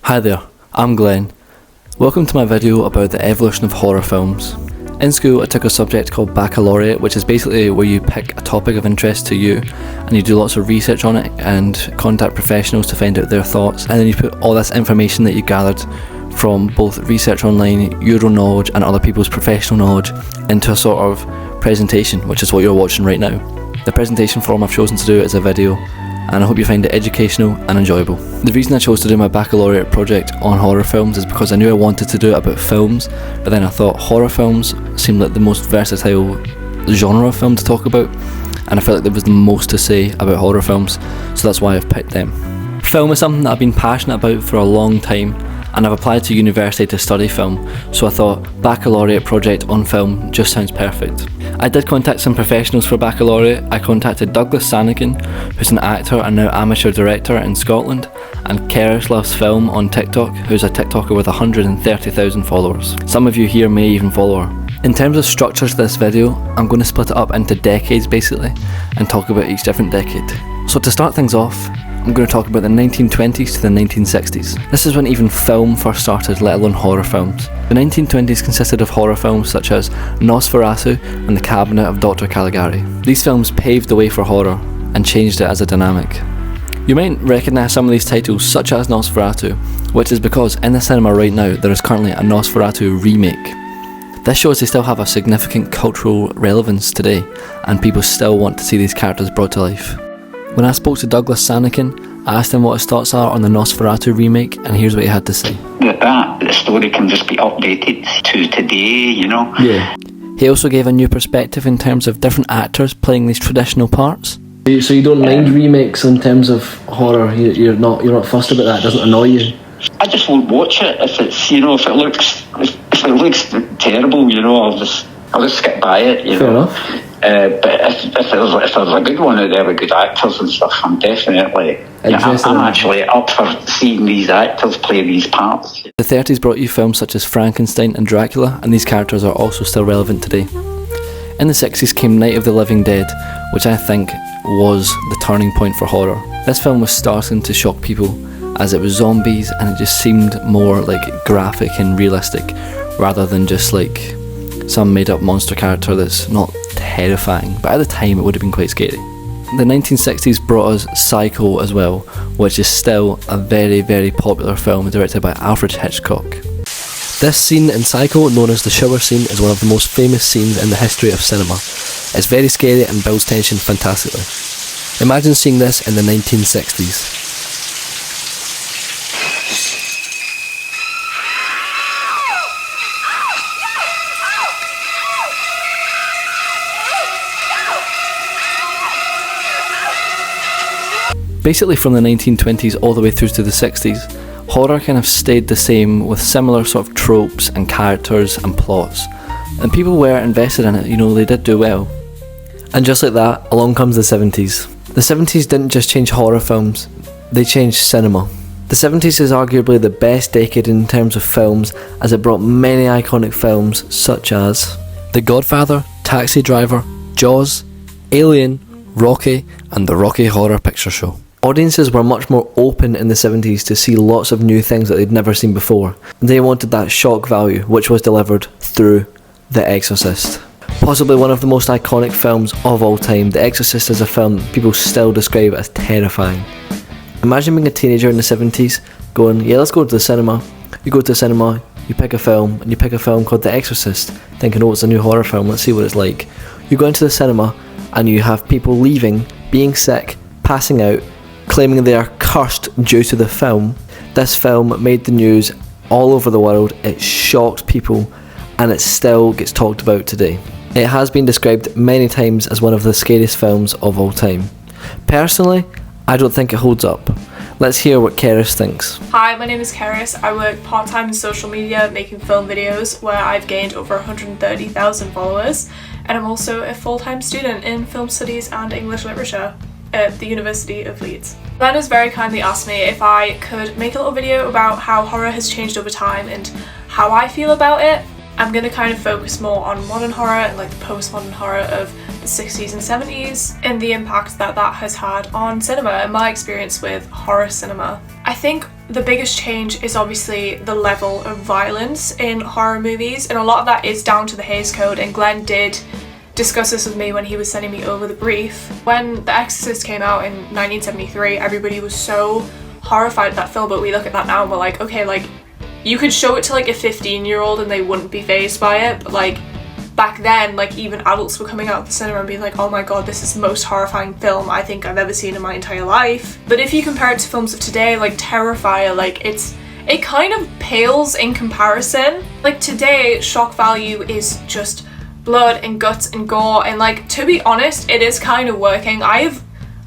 Hi there, I'm Glenn. Welcome to my video about the evolution of horror films. In school I took a subject called Baccalaureate, which is basically where you pick a topic of interest to you and you do lots of research on it and contact professionals to find out their thoughts, and then you put all this information that you gathered from both research online, your own knowledge and other people's professional knowledge into a sort of presentation, which is what you're watching right now. The presentation form I've chosen to do is a video, and I hope you find it educational and enjoyable. The reason I chose to do my baccalaureate project on horror films is because I knew I wanted to do it about films, but then I thought horror films seemed like the most versatile genre of film to talk about, and I felt like there was the most to say about horror films, so that's why I've picked them. Film is something that I've been passionate about for a long time, and I've applied to university to study film, so I thought baccalaureate project on film just sounds perfect. I did contact some professionals for baccalaureate. I contacted Douglas Sanakin, who's an actor and now amateur director in Scotland, and Keris Loves Film on TikTok, who's a TikToker with 130,000 followers. Some of you here may even follow her. In terms of structure to this video, I'm going to split it up into decades basically, and talk about each different decade. So to start things off, I'm going to talk about the 1920s to the 1960s. This is when even film first started, let alone horror films. The 1920s consisted of horror films such as Nosferatu and The Cabinet of Dr. Caligari. These films paved the way for horror and changed it as a dynamic. You might recognise some of these titles, such as Nosferatu, which is because in the cinema right now there is currently a Nosferatu remake. This shows they still have a significant cultural relevance today, and people still want to see these characters brought to life. When I spoke to Douglas Sanakin, I asked him what his thoughts are on the Nosferatu remake, and here's what he had to say. The story can just be updated to today, you know? Yeah. He also gave a new perspective in terms of different actors playing these traditional parts. So you don't mind remakes in terms of horror? You're not fussed about that? It doesn't annoy you? I just won't watch it if it's, you know, if it looks terrible, you know, I'll just skip by it, you know. Fair enough. But if there's a good one out there with good actors and stuff, I'm definitely, I'm actually up for seeing these actors play these parts. The 30s brought you films such as Frankenstein and Dracula, and these characters are also still relevant today. In the 60s came Night of the Living Dead, which I think was the turning point for horror. This film was starting to shock people as it was zombies, and it just seemed more like graphic and realistic rather than just like some made up monster character that's not terrifying, but at the time it would have been quite scary. The 1960s brought us Psycho as well, which is still a very, very popular film directed by Alfred Hitchcock. This scene in Psycho, known as the shower scene, is one of the most famous scenes in the history of cinema. It's very scary and builds tension fantastically. Imagine seeing this in the 1960s. Basically from the 1920s all the way through to the 60s, horror kind of stayed the same with similar sort of tropes and characters and plots. And people were invested in it, you know, they did do well. And just like that, along comes the 70s. The 70s didn't just change horror films, they changed cinema. The 70s is arguably the best decade in terms of films, as it brought many iconic films such as The Godfather, Taxi Driver, Jaws, Alien, Rocky, and the Rocky Horror Picture Show. Audiences were much more open in the 70s to see lots of new things that they'd never seen before. They wanted that shock value, which was delivered through The Exorcist. Possibly one of the most iconic films of all time, The Exorcist is a film that people still describe as terrifying. Imagine being a teenager in the 70s, going, yeah, let's go to the cinema. You go to the cinema, you pick a film, and you pick a film called The Exorcist, thinking, oh, it's a new horror film, let's see what it's like. You go into the cinema, and you have people leaving, being sick, passing out, claiming they are cursed due to the film. This film made the news all over the world, it shocked people, and it still gets talked about today. It has been described many times as one of the scariest films of all time. Personally, I don't think it holds up. Let's hear what Keris thinks. Hi, my name is Keris. I work part-time in social media making film videos where I've gained over 130,000 followers, and I'm also a full-time student in film studies and English literature at the University of Leeds. Glenn has very kindly asked me if I could make a little video about how horror has changed over time and how I feel about it. I'm going to kind of focus more on modern horror and like the postmodern horror of the 60s and 70s and the impact that that has had on cinema and my experience with horror cinema. I think the biggest change is obviously the level of violence in horror movies, and a lot of that is down to the Hays Code, and Glenn did discuss this with me when he was sending me over the brief. When The Exorcist came out in 1973, everybody was so horrified at that film, but we look at that now and we're like, okay, like, you could show it to like a 15-year-old and they wouldn't be fazed by it, but like, back then, like, even adults were coming out of the cinema and being like, oh my god, this is the most horrifying film I think I've ever seen in my entire life. But if you compare it to films of today, like Terrifier, like, it kind of pales in comparison. Like, today, shock value is just blood and guts and gore, and like, to be honest, it is kind of working. I have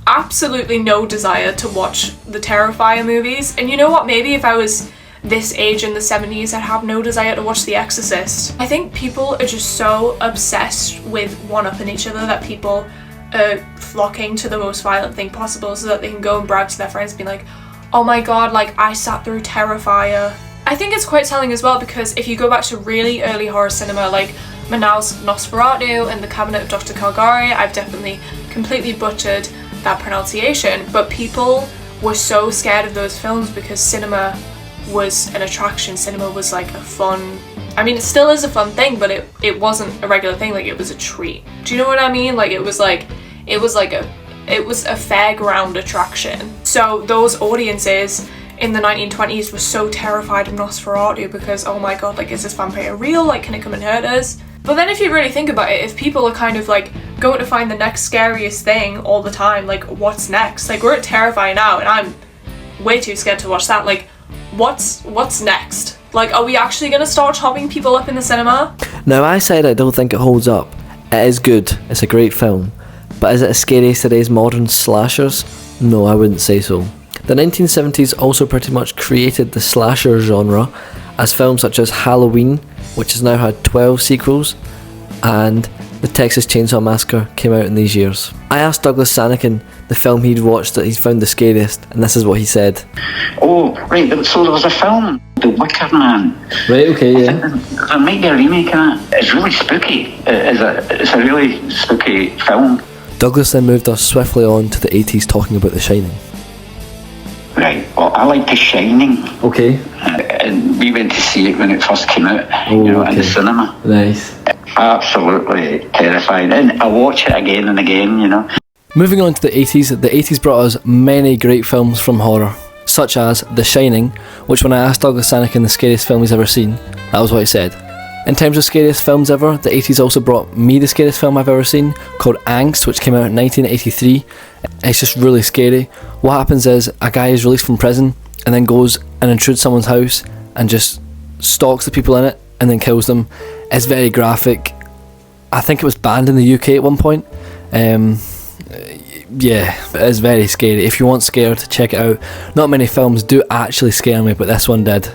absolutely no desire to watch the Terrifier movies, and you know what, maybe if I was this age in the 70s, I'd have no desire to watch The Exorcist. I think people are just so obsessed with one-upping each other that people are flocking to the most violent thing possible so that they can go and brag to their friends, being like, oh my god, like, I sat through Terrifier. I think it's quite telling as well, because if you go back to really early horror cinema, like Murnau's Nosferatu and The Cabinet of Dr. Caligari, I've definitely completely butchered that pronunciation, but people were so scared of those films because cinema was an attraction. Cinema was like a fun, I mean, it still is a fun thing, but it wasn't a regular thing, like, it was a treat. Do you know what I mean? Like, it was a fairground attraction. So those audiences in the 1920s were so terrified of Nosferatu because, oh my god, like, is this vampire real? Like, can it come and hurt us? But then if you really think about it, if people are kind of like going to find the next scariest thing all the time, like, what's next? Like, we're at Terrifier now and I'm way too scared to watch that. Like, what's next? Like, are we actually going to start chopping people up in the cinema? Now, I said I don't think it holds up. It is good. It's a great film. But is it as scary as today's modern slashers? No, I wouldn't say so. The 1970s also pretty much created the slasher genre, as films such as Halloween, which has now had 12 sequels, and The Texas Chainsaw Massacre came out in these years. I asked Douglas Sanakin the film he'd watched that he'd found the scariest, and this is what he said. Oh, right, so there was a film, The Wicker Man. Right, okay, yeah. There might be a remake of it. It's really spooky. It's a really spooky film. Douglas then moved us swiftly on to the 80s, talking about The Shining. Right, well, I like The Shining. Okay. And we went to see it when it first came out, in the cinema. Nice. Absolutely terrifying. And I watch it again and again, Moving on to the 80s brought us many great films from horror, such as The Shining, which when I asked Douglas Sanakin the scariest film he's ever seen, that was what he said. In terms of scariest films ever, the 80s also brought me the scariest film I've ever seen, called Angst, which came out in 1983. It's just really scary. What happens is, a guy is released from prison and then goes and intrudes someone's house and just stalks the people in it and then kills them. It's very graphic. I think it was banned in the UK at one point. Yeah, it is very scary. If you want scared, check it out. Not many films do actually scare me, but this one did.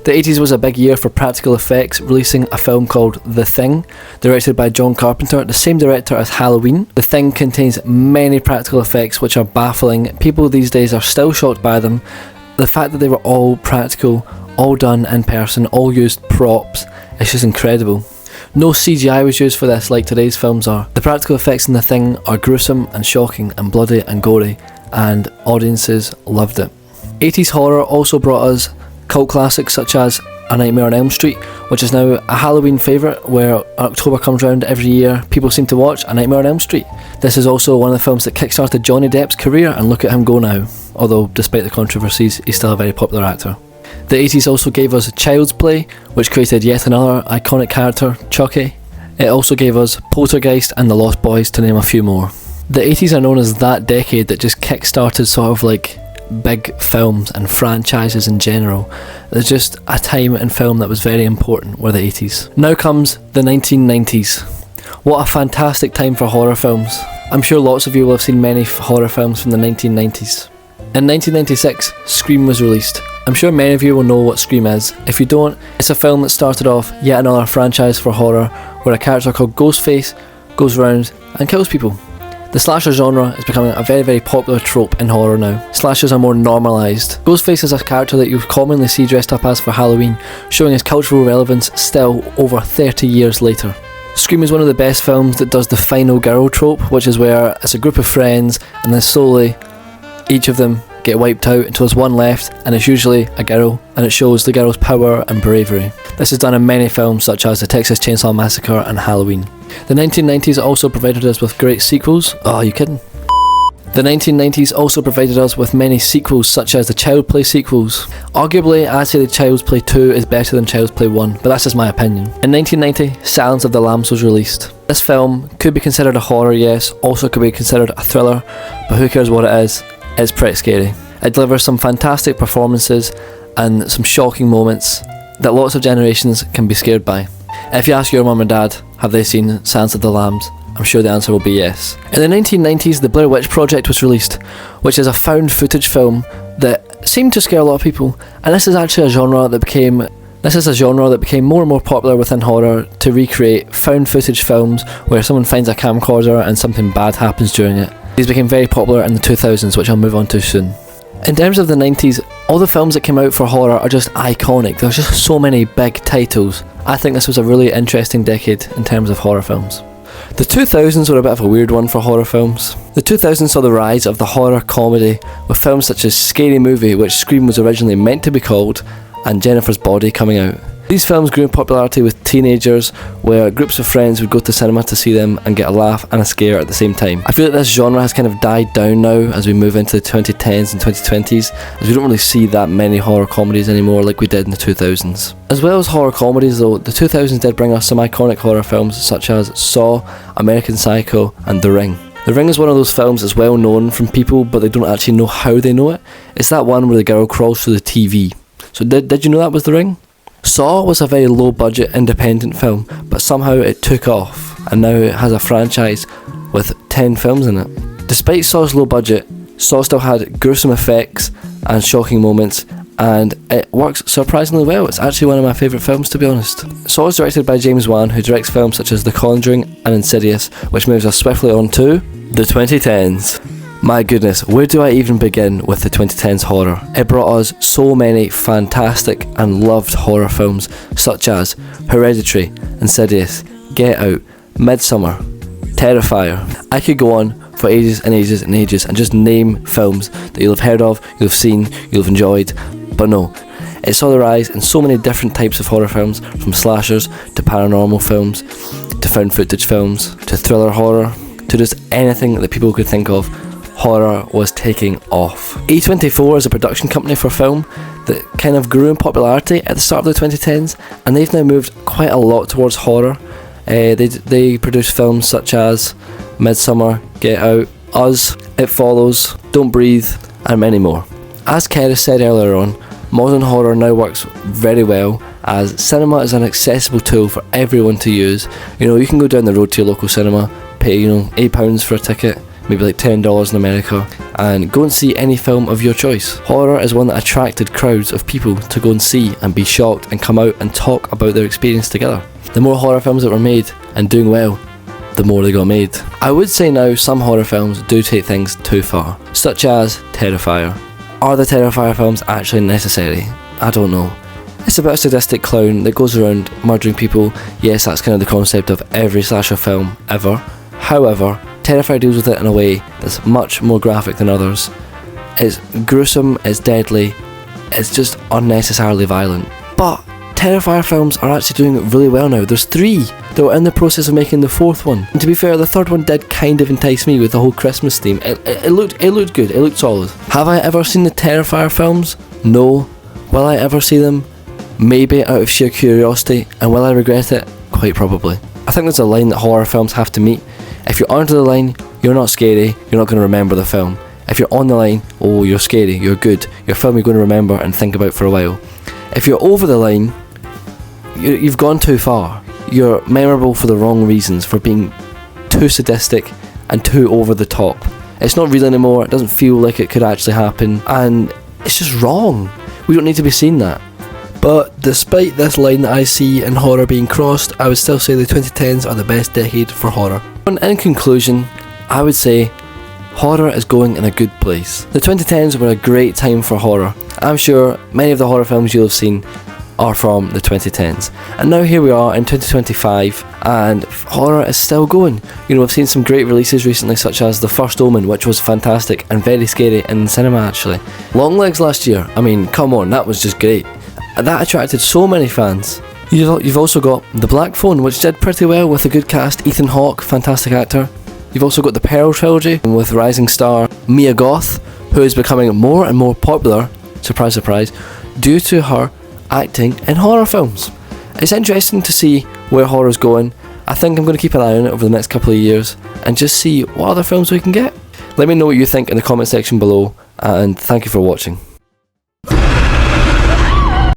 The 80s was a big year for practical effects, releasing a film called The Thing, directed by John Carpenter, the same director as Halloween. The Thing contains many practical effects which are baffling. People these days are still shocked by them. The fact that they were all practical, all done in person, all used props, it's just incredible. No CGI was used for this like today's films are. The practical effects in The Thing are gruesome and shocking and bloody and gory, and audiences loved it. 80s horror also brought us cult classics such as A Nightmare on Elm Street, which is now a Halloween favourite where October comes around every year, people seem to watch A Nightmare on Elm Street. This is also one of the films that kickstarted Johnny Depp's career, and look at him go now. Although, despite the controversies, he's still a very popular actor. The 80s also gave us Child's Play, which created yet another iconic character, Chucky. It also gave us Poltergeist and The Lost Boys, to name a few more. The 80s are known as that decade that just kickstarted sort of like big films and franchises in general. There's just a time in film that was very important, were the 80s. Now comes the 1990s. What a fantastic time for horror films. I'm sure lots of you will have seen many horror films from the 1990s. In 1996, Scream was released. I'm sure many of you will know what Scream is. If you don't, it's a film that started off yet another franchise for horror, where a character called Ghostface goes around and kills people. The slasher genre is becoming a very, very popular trope in horror now. Slashers are more normalised. Ghostface is a character that you commonly see dressed up as for Halloween, showing his cultural relevance still over 30 years later. Scream is one of the best films that does the final girl trope, which is where it's a group of friends and then slowly each of them get wiped out until there's one left, and it's usually a girl, and it shows the girl's power and bravery. This is done in many films such as The Texas Chainsaw Massacre and Halloween. The 1990s also provided us with great sequels. Oh, are you kidding? The 1990s also provided us with many sequels such as the Child's Play sequels. Arguably, I'd say the Child's Play 2 is better than Child's Play 1, but that's just my opinion. In 1990, Silence of the Lambs was released. This film could be considered a horror, yes, also could be considered a thriller, but who cares what it is, it's pretty scary. It delivers some fantastic performances and some shocking moments that lots of generations can be scared by. If you ask your mum and dad, have they seen Silence of the Lambs? I'm sure the answer will be yes. In the 1990s, the Blair Witch Project was released, which is a found footage film that seemed to scare a lot of people, and this is actually a genre that became more and more popular within horror to recreate found footage films where someone finds a camcorder and something bad happens during it. These became very popular in the 2000s, which I'll move on to soon. In terms of the 90s, all the films that came out for horror are just iconic. There's just so many big titles. I think this was a really interesting decade in terms of horror films. The 2000s were a bit of a weird one for horror films. The 2000s saw the rise of the horror comedy with films such as Scary Movie, which Scream was originally meant to be called, and Jennifer's Body coming out. These films grew in popularity with teenagers, where groups of friends would go to cinema to see them and get a laugh and a scare at the same time. I feel that this genre has kind of died down now as we move into the 2010s and 2020s, as we don't really see that many horror comedies anymore like we did in the 2000s. As well as horror comedies though, the 2000s did bring us some iconic horror films such as Saw, American Psycho and The Ring. The Ring is one of those films that's well known from people but they don't actually know how they know it. It's that one where the girl crawls through the TV. So did you know that was The Ring? Saw was a very low budget independent film, but somehow it took off and now it has a franchise with 10 films in it. Despite Saw's low budget, Saw still had gruesome effects and shocking moments, and it works surprisingly well. It's actually one of my favourite films, to be honest. Saw is directed by James Wan, who directs films such as The Conjuring and Insidious, which moves us swiftly on to the 2010s. My goodness, where do I even begin with the 2010s horror? It brought us so many fantastic and loved horror films such as Hereditary, Insidious, Get Out, Midsommar, Terrifier. I could go on for ages and ages and ages and just name films that you'll have heard of, you'll have seen, you'll have enjoyed, but no. It saw the rise in so many different types of horror films, from slashers to paranormal films, to found footage films, to thriller horror, to just anything that people could think of. Horror was taking off. A24 is a production company for film that kind of grew in popularity at the start of the 2010s, and they've now moved quite a lot towards horror. They produce films such as Midsommar, Get Out, Us, It Follows, Don't Breathe, and many more. As Keris said earlier on, modern horror now works very well, as cinema is an accessible tool for everyone to use. You can go down the road to your local cinema, pay £8 for a ticket, maybe like $10 in America, and go and see any film of your choice. Horror is one that attracted crowds of people to go and see and be shocked and come out and talk about their experience together. The more horror films that were made and doing well, the more they got made. I would say now some horror films do take things too far, such as Terrifier. Are the Terrifier films actually necessary? I don't know. It's about a sadistic clown that goes around murdering people. Yes, that's kind of the concept of every slasher film ever. However, Terrifier deals with it in a way that's much more graphic than others. It's gruesome, it's deadly, it's just unnecessarily violent. But Terrifier films are actually doing really well now. There's 3. They were in the process of making the 4th one. And to be fair, the 3rd one did kind of entice me with the whole Christmas theme. It looked good, it looked solid. Have I ever seen the Terrifier films? No. Will I ever see them? Maybe, out of sheer curiosity. And will I regret it? Quite probably. I think there's a line that horror films have to meet. If you're under the line, you're not scary, you're not going to remember the film. If you're on the line, oh, you're scary, you're good, you're a film you're going to remember and think about for a while. If you're over the line, you've gone too far. You're memorable for the wrong reasons, for being too sadistic and too over the top. It's not real anymore, it doesn't feel like it could actually happen, and it's just wrong. We don't need to be seeing that. But despite this line that I see in horror being crossed, I would still say the 2010s are the best decade for horror. And in conclusion, I would say horror is going in a good place. The 2010s were a great time for horror. I'm sure many of the horror films you'll have seen are from the 2010s. And now here we are in 2025 and horror is still going. You know, we've seen some great releases recently, such as The First Omen, which was fantastic and very scary in the cinema actually. Longlegs last year, I mean, come on, that was just great. That attracted so many fans. You've also got The Black Phone, which did pretty well with a good cast. Ethan Hawke, fantastic actor. You've also got the Pearl trilogy with rising star Mia Goth, who is becoming more and more popular, surprise surprise, due to her acting in horror films. It's interesting to see where horror's going. I think I'm going to keep an eye on it over the next couple of years and just see what other films we can get. Let me know what you think in the comment section below, and thank you for watching.